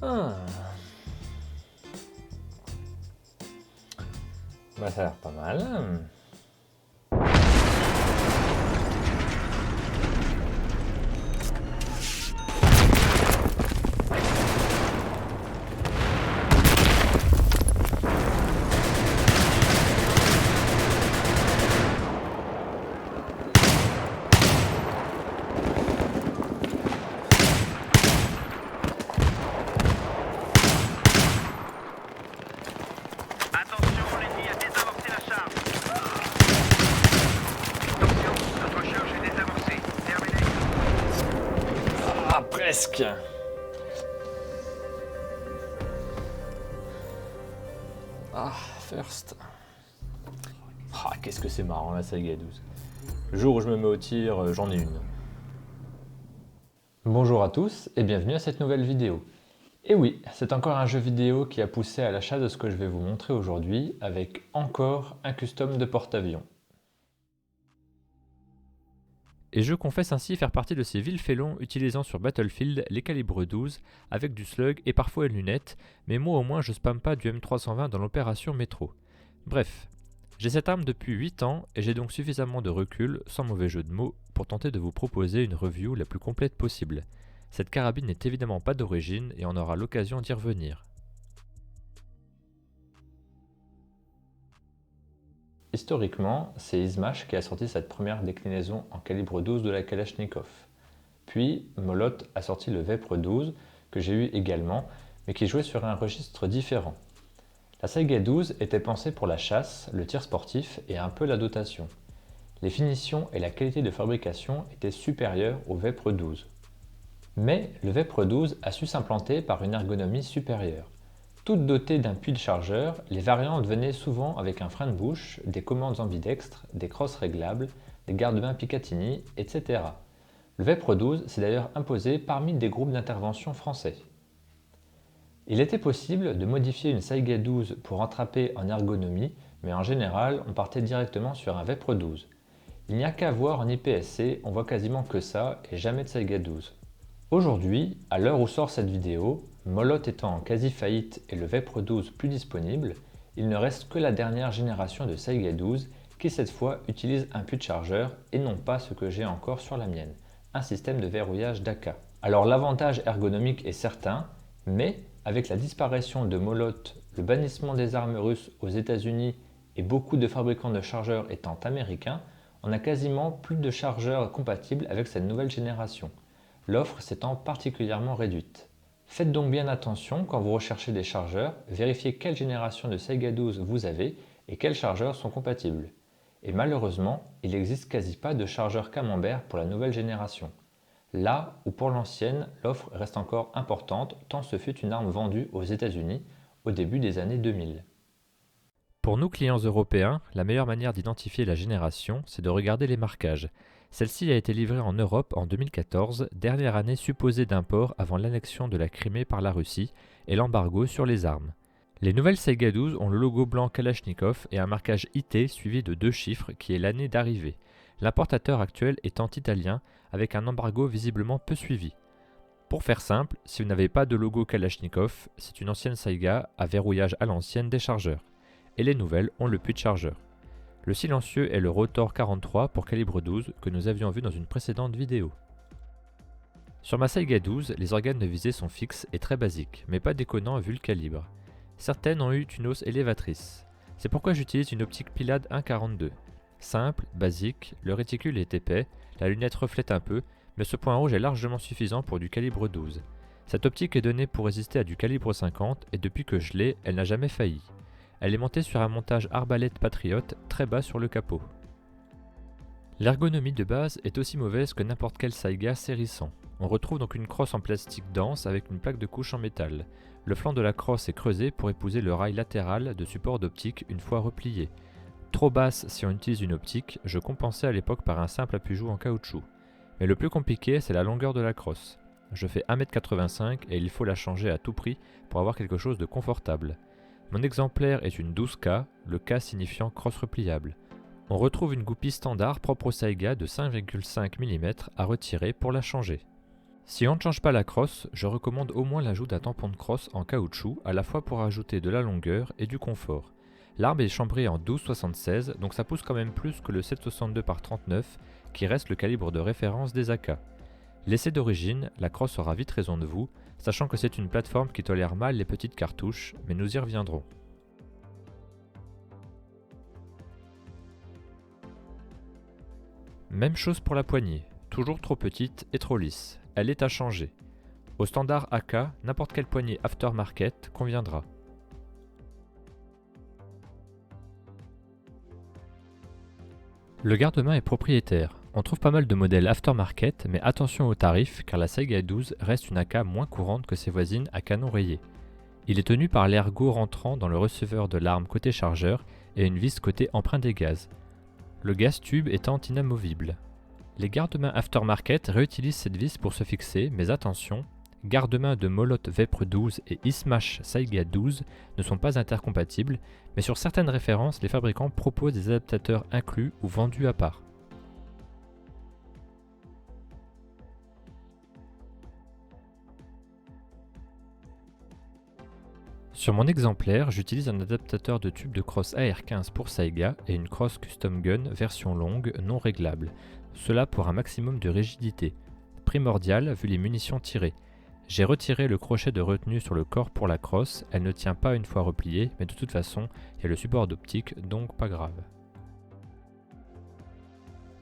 Ah. Bah ça a l'air pas mal. Attention, l'ennemi a désamorcé la charge. Attention, notre charge est désamorcée. Terminé. Ah, presque. Ah, first. Ah, qu'est-ce que c'est marrant la saga 12. Le jour où je me mets au tir, j'en ai une. Bonjour à tous et bienvenue à cette nouvelle vidéo. Et oui, c'est encore un jeu vidéo qui a poussé à l'achat de ce que je vais vous montrer aujourd'hui avec encore un custom de porte-avions. Et je confesse ainsi faire partie de ces vils félons utilisant sur Battlefield les calibres 12 avec du slug et parfois une lunette, mais moi au moins je spamme pas du M320 dans l'opération métro. Bref, j'ai cette arme depuis 8 ans et j'ai donc suffisamment de recul, sans mauvais jeu de mots, pour tenter de vous proposer une review la plus complète possible. Cette carabine n'est évidemment pas d'origine et on aura l'occasion d'y revenir. Historiquement, c'est Izhmash qui a sorti cette première déclinaison en calibre 12 de la Kalachnikov. Puis, Molot a sorti le Vepr 12, que j'ai eu également, mais qui jouait sur un registre différent. La Saiga 12 était pensée pour la chasse, le tir sportif et un peu la dotation. Les finitions et la qualité de fabrication étaient supérieures au Vepr 12. Mais le Vepr 12 a su s'implanter par une ergonomie supérieure. Toutes dotées d'un puits de chargeur, les variantes venaient souvent avec un frein de bouche, des commandes ambidextres, des crosses réglables, des garde-mains Picatinny, etc. Le Vepr 12 s'est d'ailleurs imposé parmi des groupes d'intervention français. Il était possible de modifier une Saiga 12 pour rattraper en ergonomie, mais en général, on partait directement sur un Vepr 12. Il n'y a qu'à voir en IPSC, on voit quasiment que ça et jamais de Saiga 12. Aujourd'hui, à l'heure où sort cette vidéo, Molot étant en quasi-faillite et le Vepr 12 plus disponible, il ne reste que la dernière génération de Saiga 12 qui cette fois utilise un puits de chargeur et non pas ce que j'ai encore sur la mienne, un système de verrouillage d'AK. Alors l'avantage ergonomique est certain, mais avec la disparition de Molot, le bannissement des armes russes aux États-Unis et beaucoup de fabricants de chargeurs étant américains, on n'a quasiment plus de chargeurs compatibles avec cette nouvelle génération, l'offre s'étant particulièrement réduite. Faites donc bien attention quand vous recherchez des chargeurs, vérifiez quelle génération de Saiga 12 vous avez et quels chargeurs sont compatibles. Et malheureusement, il n'existe quasi pas de chargeurs camembert pour la nouvelle génération. Là où pour l'ancienne, l'offre reste encore importante tant ce fut une arme vendue aux États-Unis au début des années 2000. Pour nous clients européens, la meilleure manière d'identifier la génération, c'est de regarder les marquages. Celle-ci a été livrée en Europe en 2014, dernière année supposée d'import avant l'annexion de la Crimée par la Russie et l'embargo sur les armes. Les nouvelles Saiga 12 ont le logo blanc Kalachnikov et un marquage IT suivi de 2 chiffres qui est l'année d'arrivée. L'importateur actuel étant italien avec un embargo visiblement peu suivi. Pour faire simple, si vous n'avez pas de logo Kalachnikov, c'est une ancienne Saiga à verrouillage à l'ancienne des chargeurs. Et les nouvelles ont le puits de chargeur. Le silencieux est le Rotor 43 pour calibre 12 que nous avions vu dans une précédente vidéo. Sur ma Saiga 12, les organes de visée sont fixes et très basiques, mais pas déconnants vu le calibre. Certaines ont eu une hausse élévatrice. C'est pourquoi j'utilise une optique Pilade 1.42. Simple, basique, le réticule est épais, la lunette reflète un peu, mais ce point rouge est largement suffisant pour du calibre 12. Cette optique est donnée pour résister à du calibre 50 et depuis que je l'ai, elle n'a jamais failli. Elle est montée sur un montage arbalète Patriot très bas sur le capot. L'ergonomie de base est aussi mauvaise que n'importe quelle Saiga série 100. On retrouve donc une crosse en plastique dense avec une plaque de couche en métal. Le flanc de la crosse est creusé pour épouser le rail latéral de support d'optique une fois replié. Trop basse si on utilise une optique, je compensais à l'époque par un simple appui-joue en caoutchouc. Mais le plus compliqué, c'est la longueur de la crosse. Je fais 1m85 et il faut la changer à tout prix pour avoir quelque chose de confortable. Mon exemplaire est une 12K, le K signifiant crosse repliable. On retrouve une goupille standard propre au Saiga de 5,5 mm à retirer pour la changer. Si on ne change pas la crosse, je recommande au moins l'ajout d'un tampon de crosse en caoutchouc, à la fois pour ajouter de la longueur et du confort. L'arme est chambrée en 12,76, donc ça pousse quand même plus que le 7,62 par 39, qui reste le calibre de référence des AK. L'essai d'origine, la crosse aura vite raison de vous, sachant que c'est une plateforme qui tolère mal les petites cartouches, mais nous y reviendrons. Même chose pour la poignée, toujours trop petite et trop lisse, elle est à changer. Au standard AK, n'importe quelle poignée aftermarket conviendra. Le garde-main est propriétaire. On trouve pas mal de modèles aftermarket, mais attention aux tarifs car la Saiga 12 reste une AK moins courante que ses voisines à canon rayé. Il est tenu par l'ergot rentrant dans le receveur de l'arme côté chargeur et une vis côté emprunt des gaz. Le gaz tube étant inamovible. Les garde-mains aftermarket réutilisent cette vis pour se fixer, mais attention, garde-mains de Molotte Vepr 12 et Ismash Saiga 12 ne sont pas intercompatibles, mais sur certaines références, les fabricants proposent des adaptateurs inclus ou vendus à part. Sur mon exemplaire, j'utilise un adaptateur de tube de crosse AR15 pour Saiga et une crosse Custom Gun version longue non réglable, cela pour un maximum de rigidité, primordial vu les munitions tirées. J'ai retiré le crochet de retenue sur le corps pour la crosse, elle ne tient pas une fois repliée, mais de toute façon, il y a le support d'optique, donc pas grave.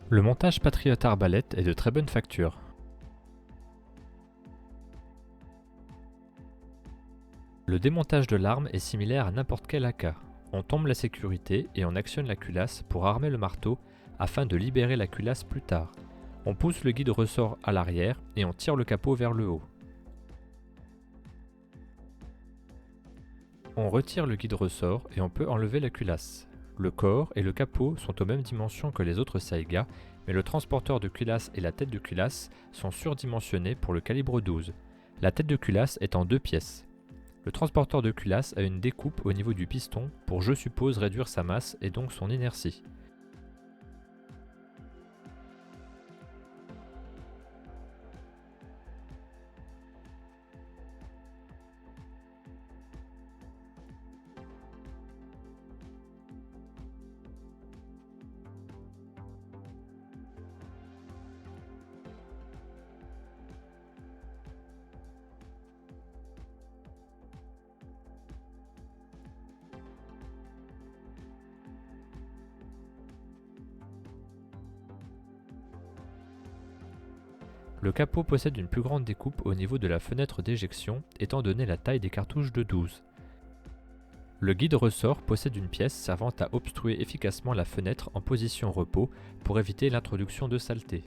Le montage Patriot Arbalète est de très bonne facture. Le démontage de l'arme est similaire à n'importe quel AK. On tombe la sécurité et on actionne la culasse pour armer le marteau afin de libérer la culasse plus tard. On pousse le guide ressort à l'arrière et on tire le capot vers le haut. On retire le guide ressort et on peut enlever la culasse. Le corps et le capot sont aux mêmes dimensions que les autres Saiga, mais le transporteur de culasse et la tête de culasse sont surdimensionnés pour le calibre 12. La tête de culasse est en 2 pièces. Le transporteur de culasse a une découpe au niveau du piston pour, je suppose, réduire sa masse et donc son inertie. Le capot possède une plus grande découpe au niveau de la fenêtre d'éjection, étant donné la taille des cartouches de 12. Le guide ressort possède une pièce servant à obstruer efficacement la fenêtre en position repos pour éviter l'introduction de saleté.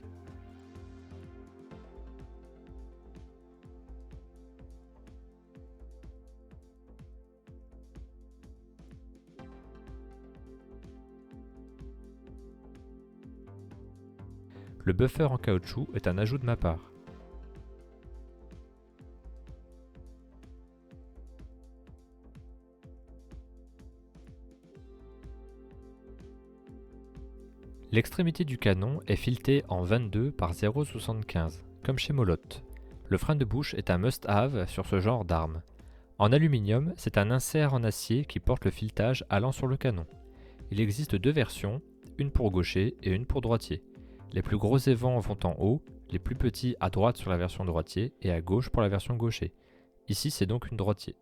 Le buffer en caoutchouc est un ajout de ma part. L'extrémité du canon est filetée en 22 par 0,75, comme chez Molotte. Le frein de bouche est un must-have sur ce genre d'arme. En aluminium, c'est un insert en acier qui porte le filetage allant sur le canon. Il existe 2 versions, une pour gaucher et une pour droitier. Les plus gros évents vont en haut, les plus petits à droite sur la version droitier et à gauche pour la version gaucher. Ici c'est donc une droitier.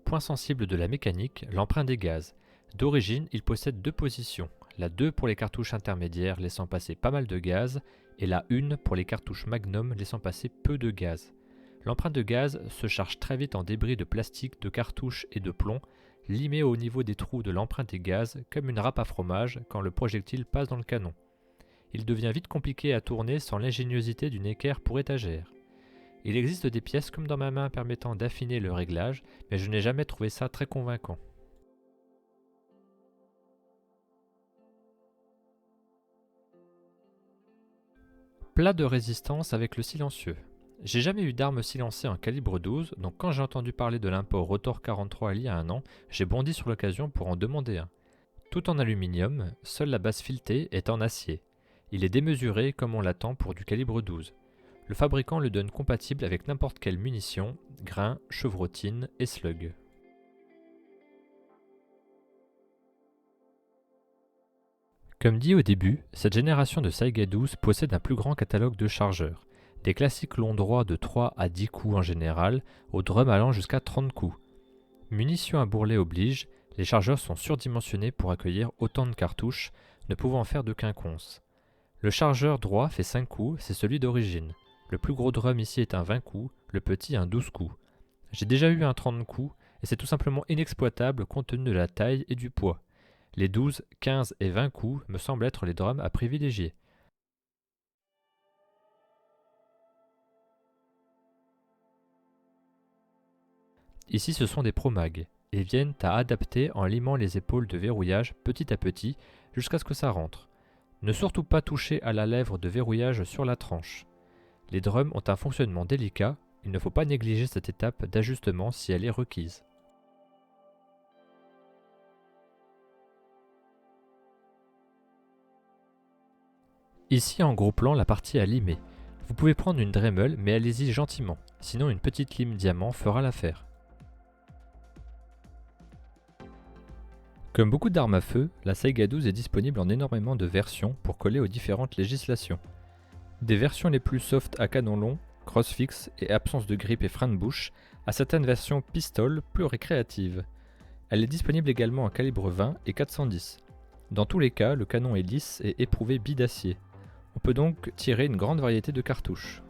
Point sensible de la mécanique, l'emprunt des gaz. D'origine, il possède 2 positions, la 2 pour les cartouches intermédiaires laissant passer pas mal de gaz, et la 1 pour les cartouches Magnum laissant passer peu de gaz. L'emprunt de gaz se charge très vite en débris de plastique, de cartouches et de plomb, limé au niveau des trous de l'emprunt des gaz comme une râpe à fromage quand le projectile passe dans le canon. Il devient vite compliqué à tourner sans l'ingéniosité d'une équerre pour étagère. Il existe des pièces comme dans ma main permettant d'affiner le réglage, mais je n'ai jamais trouvé ça très convaincant. Plat de résistance avec le silencieux. J'ai jamais eu d'arme silencée en calibre 12, donc quand j'ai entendu parler de l'import Rotor 43 il y a un an, j'ai bondi sur l'occasion pour en demander un. Tout en aluminium, seule la base filetée est en acier. Il est démesuré comme on l'attend pour du calibre 12. Le fabricant le donne compatible avec n'importe quelle munition, grain, chevrotine et slug. Comme dit au début, cette génération de Saiga 12 possède un plus grand catalogue de chargeurs. Des classiques longs droits de 3 à 10 coups en général, au drum allant jusqu'à 30 coups. Munitions à bourrelet oblige, les chargeurs sont surdimensionnés pour accueillir autant de cartouches, ne pouvant faire de quinconce. Le chargeur droit fait 5 coups, c'est celui d'origine. Le plus gros drum ici est un 20 coups, le petit un 12 coups. J'ai déjà eu un 30 coups, et c'est tout simplement inexploitable compte tenu de la taille et du poids. Les 12, 15 et 20 coups me semblent être les drums à privilégier. Ici ce sont des Pro-Mag. Ils viennent à adapter en limant les épaules de verrouillage petit à petit jusqu'à ce que ça rentre. Ne surtout pas toucher à la lèvre de verrouillage sur la tranche. Les drums ont un fonctionnement délicat, il ne faut pas négliger cette étape d'ajustement si elle est requise. Ici en gros plan la partie à limer. Vous pouvez prendre une Dremel mais allez-y gentiment, sinon une petite lime diamant fera l'affaire. Comme beaucoup d'armes à feu, la Saiga 12 est disponible en énormément de versions pour coller aux différentes législations. Des versions les plus soft à canon long, crossfix et absence de grip et frein de bouche, à certaines versions pistol plus récréatives. Elle est disponible également en calibre 20 et 410. Dans tous les cas, le canon est lisse et éprouvé bidacier. On peut donc tirer une grande variété de cartouches.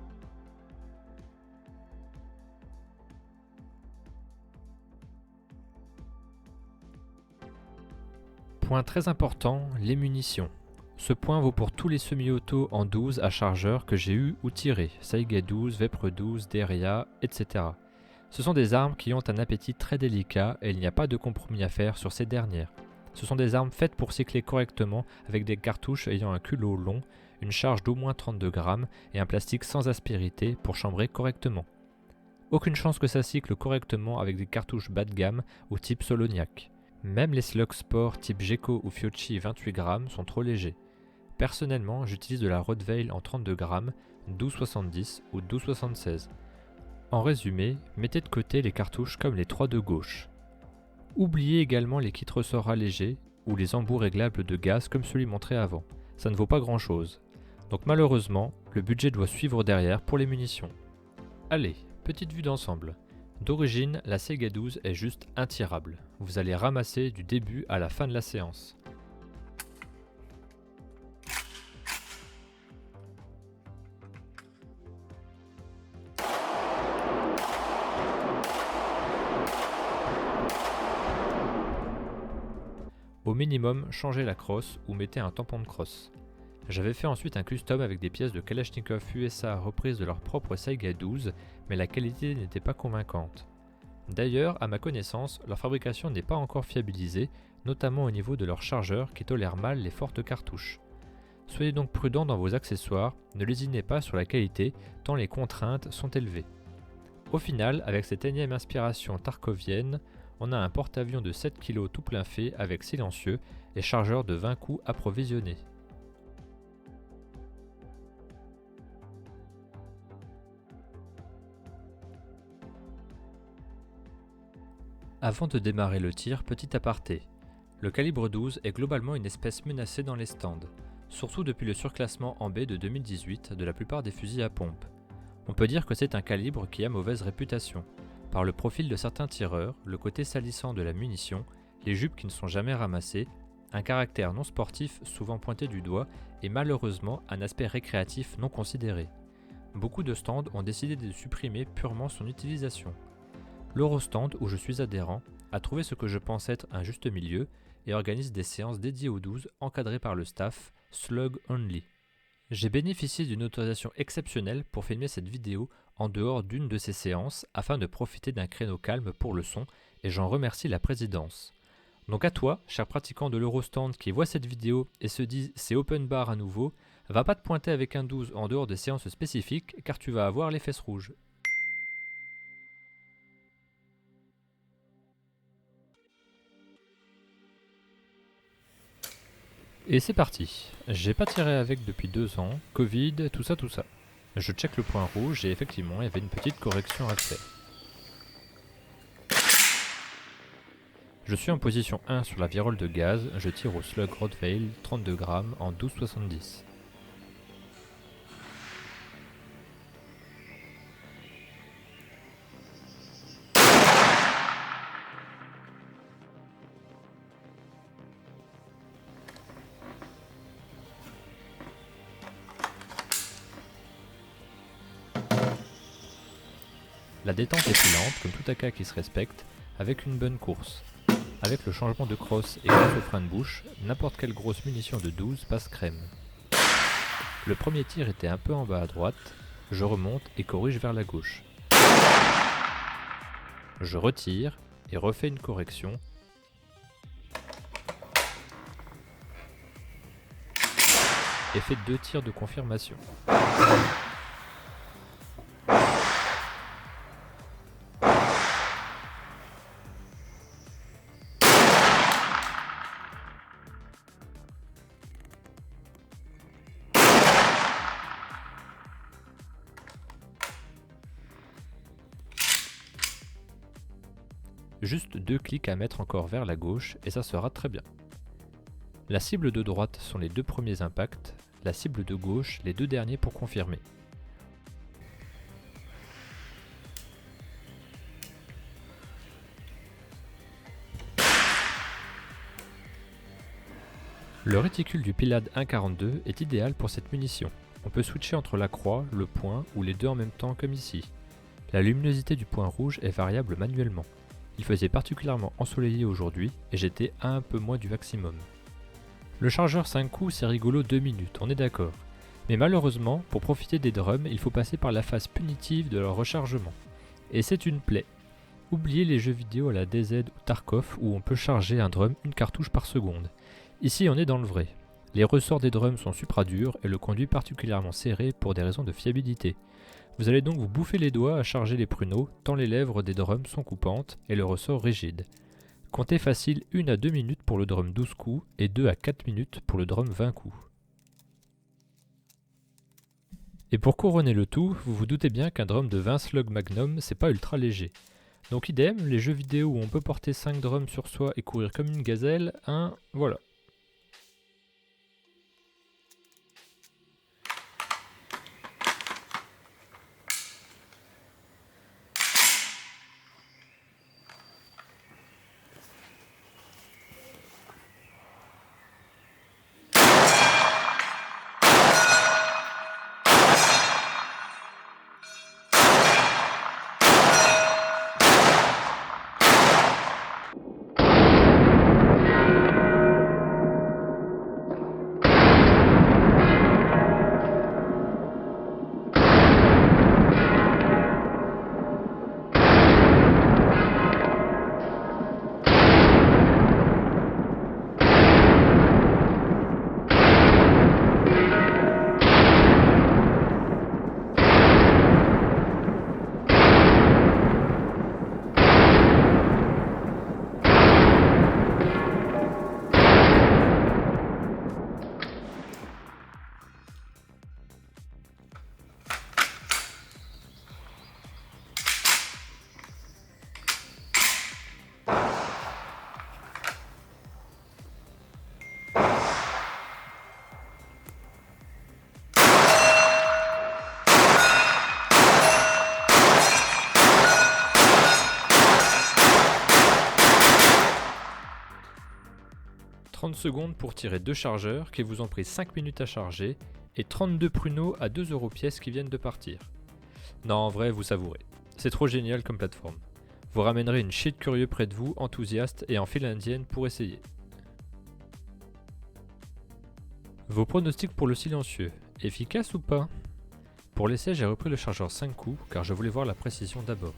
Point très important, les munitions. Ce point vaut pour tous les semi-auto en 12 à chargeur que j'ai eu ou tiré, Saiga 12, Vepr 12, Deria, etc. Ce sont des armes qui ont un appétit très délicat et il n'y a pas de compromis à faire sur ces dernières. Ce sont des armes faites pour cycler correctement avec des cartouches ayant un culot long, une charge d'au moins 32 grammes et un plastique sans aspérité pour chambrer correctement. Aucune chance que ça cycle correctement avec des cartouches bas de gamme ou type Soloniac. Même les Slug Sport type Gecko ou Fiocchi 28 grammes sont trop légers. Personnellement, j'utilise de la Rottweil en 32 grammes, 12,70 ou 12,76. En résumé, mettez de côté les cartouches comme les 3 de gauche. Oubliez également les kits ressorts allégés ou les embouts réglables de gaz comme celui montré avant. Ça ne vaut pas grand chose. Donc malheureusement, le budget doit suivre derrière pour les munitions. Allez, petite vue d'ensemble. D'origine, la Saiga 12 est juste intirable. Vous allez ramasser du début à la fin de la séance. Au minimum, changez la crosse ou mettez un tampon de crosse. J'avais fait ensuite un custom avec des pièces de Kalachnikov USA reprises de leur propre Saiga 12, mais la qualité n'était pas convaincante. D'ailleurs, à ma connaissance, leur fabrication n'est pas encore fiabilisée, notamment au niveau de leurs chargeurs qui tolèrent mal les fortes cartouches. Soyez donc prudents dans vos accessoires, ne lésinez pas sur la qualité tant les contraintes sont élevées. Au final, avec cette énième inspiration tarkovienne, on a un porte-avions de 7 kg tout plein fait avec silencieux et chargeur de 20 coups approvisionné. Avant de démarrer le tir, petit aparté. Le calibre 12 est globalement une espèce menacée dans les stands, surtout depuis le surclassement en B de 2018 de la plupart des fusils à pompe. On peut dire que c'est un calibre qui a mauvaise réputation, par le profil de certains tireurs, le côté salissant de la munition, les jupes qui ne sont jamais ramassées, un caractère non sportif souvent pointé du doigt et malheureusement un aspect récréatif non considéré. Beaucoup de stands ont décidé de supprimer purement son utilisation. L'Eurostand, où je suis adhérent, a trouvé ce que je pense être un juste milieu et organise des séances dédiées aux 12 encadrées par le staff Slug Only. J'ai bénéficié d'une autorisation exceptionnelle pour filmer cette vidéo en dehors d'une de ces séances afin de profiter d'un créneau calme pour le son et j'en remercie la présidence. Donc à toi, cher pratiquant de l'Eurostand qui voit cette vidéo et se dit c'est open bar à nouveau, Va pas te pointer avec un 12 en dehors des séances spécifiques car tu vas avoir les fesses rouges. Et c'est parti. J'ai pas tiré avec depuis 2 ans, Covid, tout ça. Je check le point rouge et effectivement il y avait une petite correction à faire. Je suis en position 1 sur la virole de gaz, je tire au slug Rottweil 32 grammes en 12,70. La détente est plus lente, comme tout AK qui se respecte, avec une bonne course. Avec le changement de crosse et grâce au frein de bouche, n'importe quelle grosse munition de 12 passe crème. Le premier tir était un peu en bas à droite, je remonte et corrige vers la gauche. Je retire et refais une correction. Et fais 2 tirs de confirmation. Juste 2 clics à mettre encore vers la gauche et ça sera très bien. La cible de droite sont les 2 premiers impacts, la cible de gauche les 2 derniers pour confirmer. Le réticule du Pilad 1.42 est idéal pour cette munition. On peut switcher entre la croix, le point ou les deux en même temps comme ici. La luminosité du point rouge est variable manuellement. Il faisait particulièrement ensoleillé aujourd'hui et j'étais à un peu moins du maximum. Le chargeur 5 coups c'est rigolo 2 minutes, on est d'accord. Mais malheureusement, pour profiter des drums, il faut passer par la phase punitive de leur rechargement. Et c'est une plaie. Oubliez les jeux vidéo à la DZ ou Tarkov où on peut charger un drum une cartouche par seconde. Ici on est dans le vrai. Les ressorts des drums sont supra durs et le conduit particulièrement serré pour des raisons de fiabilité. Vous allez donc vous bouffer les doigts à charger les pruneaux tant les lèvres des drums sont coupantes et le ressort rigide. Comptez facile 1 à 2 minutes pour le drum 12 coups et 2 à 4 minutes pour le drum 20 coups. Et pour couronner le tout, vous vous doutez bien qu'un drum de 20 slugs magnum c'est pas ultra léger. Donc idem, les jeux vidéo où on peut porter 5 drums sur soi et courir comme une gazelle, voilà. « 30 secondes pour tirer 2 chargeurs qui vous ont pris 5 minutes à charger et 32 pruneaux à 2 € pièce qui viennent de partir. Non, en vrai, vous savourez. C'est trop génial comme plateforme. Vous ramènerez une chier de curieux près de vous, enthousiastes et en file indienne pour essayer. Vos pronostics pour le silencieux, efficace ou pas? Pour l'essai, j'ai repris le chargeur 5 coups car je voulais voir la précision d'abord.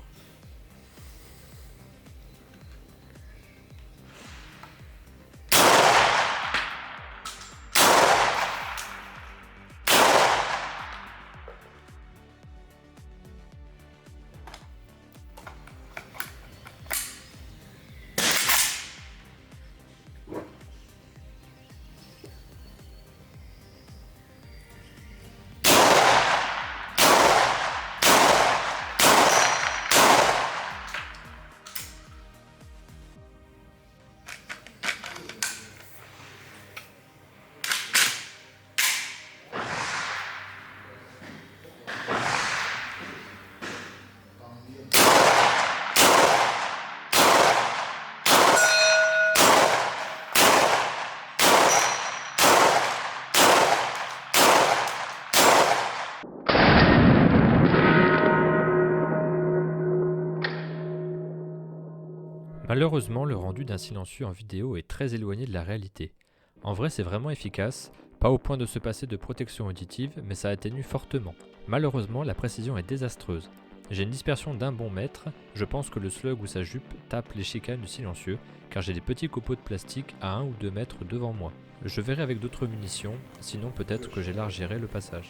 Malheureusement, le rendu d'un silencieux en vidéo est très éloigné de la réalité. En vrai, c'est vraiment efficace, pas au point de se passer de protection auditive, mais ça atténue fortement. Malheureusement, la précision est désastreuse. J'ai une dispersion d'1 bon mètre, je pense que le slug ou sa jupe tape les chicanes du silencieux, car j'ai des petits copeaux de plastique à 1 ou 2 mètres devant moi. Je verrai avec d'autres munitions, sinon peut-être que j'élargirai le passage.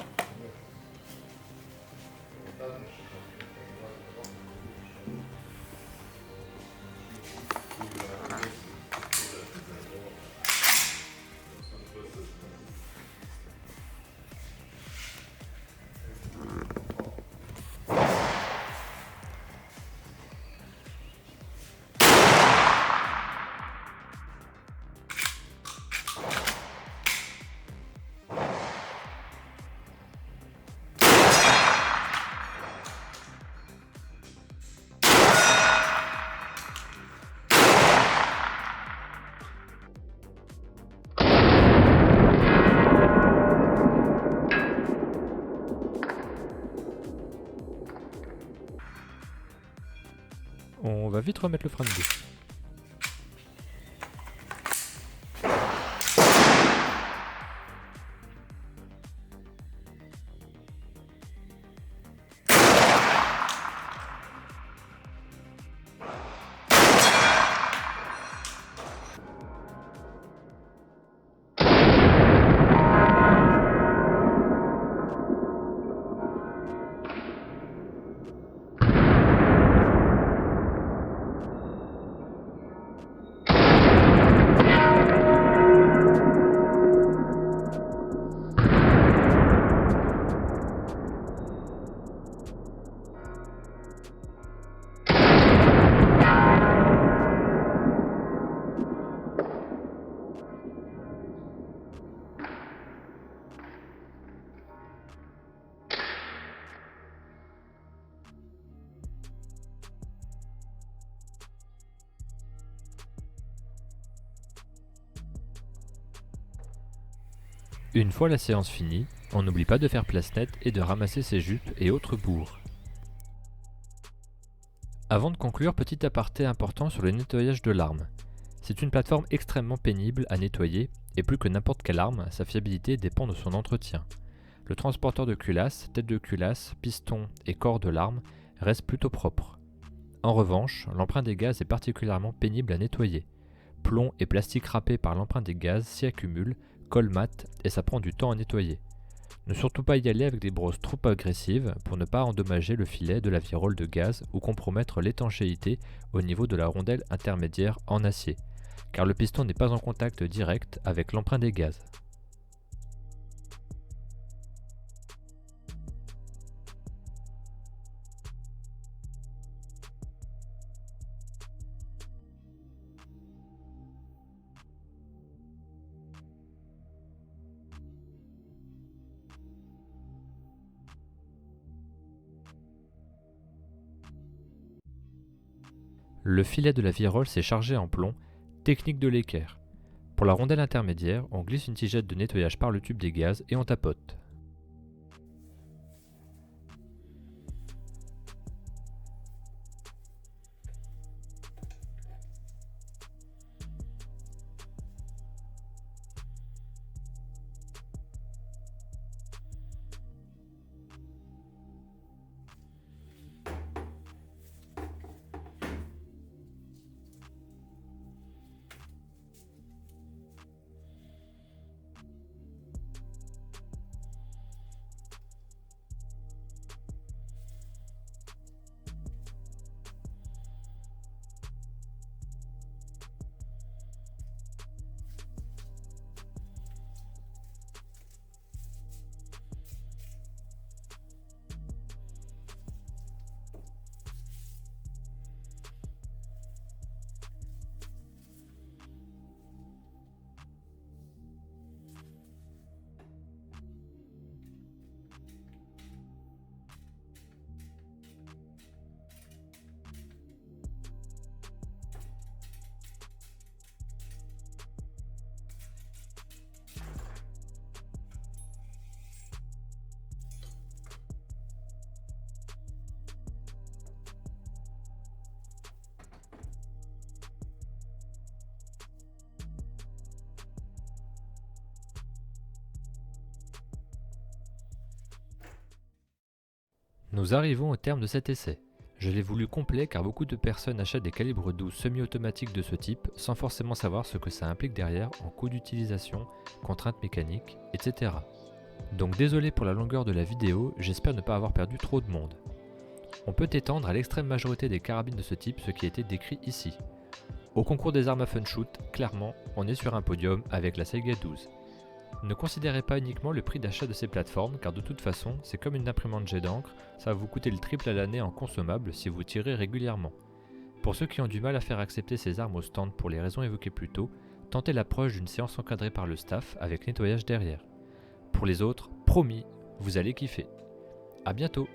On va vite remettre le frein de deux. Une fois la séance finie, on n'oublie pas de faire place nette et de ramasser ses jupes et autres bourres. Avant de conclure, petit aparté important sur le nettoyage de l'arme. C'est une plateforme extrêmement pénible à nettoyer et plus que n'importe quelle arme, sa fiabilité dépend de son entretien. Le transporteur de culasse, tête de culasse, piston et corps de l'arme restent plutôt propres. En revanche, l'emprunt des gaz est particulièrement pénible à nettoyer. Plomb et plastique râpé par l'emprunt des gaz s'y accumulent, colmate et ça prend du temps à nettoyer. Ne surtout pas y aller avec des brosses trop agressives pour ne pas endommager le filet de la virole de gaz ou compromettre l'étanchéité au niveau de la rondelle intermédiaire en acier, car le piston n'est pas en contact direct avec l'emprunt des gaz. Le filet de la virole s'est chargé en plomb, technique de l'équerre. Pour la rondelle intermédiaire, on glisse une tigette de nettoyage par le tube des gaz et on tapote. Nous arrivons au terme de cet essai. Je l'ai voulu complet car beaucoup de personnes achètent des calibres 12 semi-automatiques de ce type sans forcément savoir ce que ça implique derrière en coût d'utilisation, contraintes mécaniques, etc. Donc désolé pour la longueur de la vidéo, j'espère ne pas avoir perdu trop de monde. On peut étendre à l'extrême majorité des carabines de ce type ce qui a été décrit ici. Au concours des armes à fun shoot, clairement, on est sur un podium avec la Saiga 12. Ne considérez pas uniquement le prix d'achat de ces plateformes car de toute façon, c'est comme une imprimante jet d'encre, ça va vous coûter le triple à l'année en consommable si vous tirez régulièrement. Pour ceux qui ont du mal à faire accepter ces armes au stand pour les raisons évoquées plus tôt, tentez l'approche d'une séance encadrée par le staff avec nettoyage derrière. Pour les autres, promis, vous allez kiffer. A bientôt!